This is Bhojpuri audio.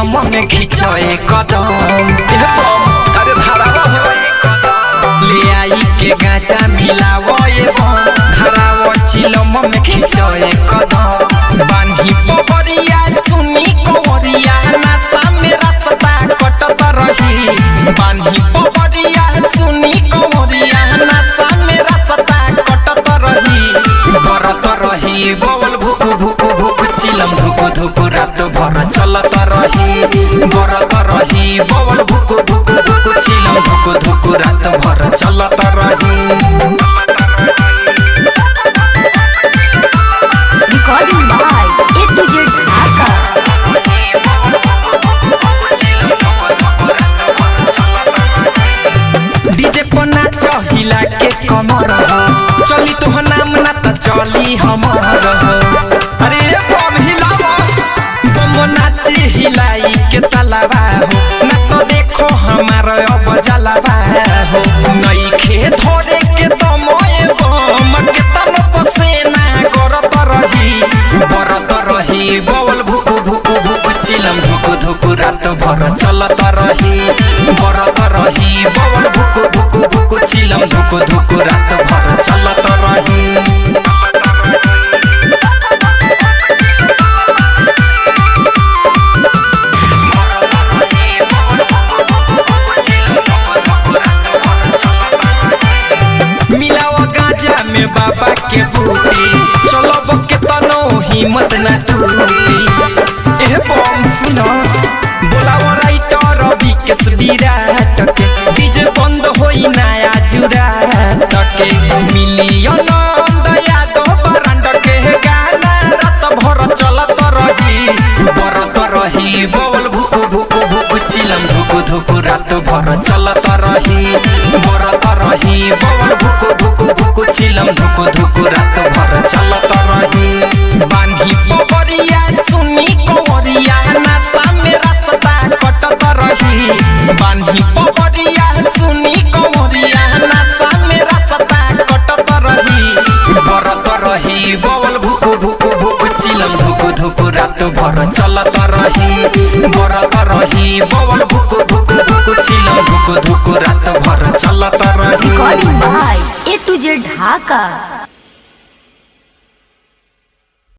चिलम में खिंचए कदम अरे धरावा ले आई के गांजा मिलावो ये धरावा चिलम में खिंचए कदम बांधी पगरिया सुनी कंवरिया नशा में रास्ता कटत रही बांधी पगरिया सुनी कंवरिया नशा में रास्ता कटत रही बरत रही बोल भुक भुक भुक चिलम धुक धुक रात भर चलत रही बरत रही बोल भुक भुक भुक चिलम धुक धुक रात भर चलत रही। Recording by A to Z Dhaka। DJ को नाच हिला के कमर हो चली तो नाम ना तो चली हमर हो अरे बम हिलावा बम नाची हिलाई के तलावा हो ना तो देखो हमार अब जलावा हो नई खे धोरे के दमए बम के तन पसेना करत रही बरत रही बोल भुक भुक भुक चिलम धुक धुक रात भर चलत रही बरत रही बोल भुक भुक भुक चिलम धुक धुक रात भर चलत रही। मिलावा गांजा में बाबा के बूटी चलो के तनो हिम्मत न टूटी एह बम सुनो बोलावा राइटर विकेश विराट के डीजे बंद होई नया जुरा तके मिलियन यादव बरांड के गाना रात भर चलत रही बरत रही बोल भुक भुक भुक चिलम धुक धुक रात भर चलत रही बरत रही बोल भुक भुक भुक चिलम धुक धुक रात भर चलत रही बांधी पगरिया सुनी कंवरिया नशा में रास्ता कटत रही बांधी पगरिया सुनी कंवरिया नशा में रास्ता कटत रही बरत रही बोल भुक भुक भुक चिलम धुक धुक रात भर चलत रही बरत रही बोल भुक भुक भुक चिलम धुक धुक रात भर चलत रही। Recording by A to Z Dhaka।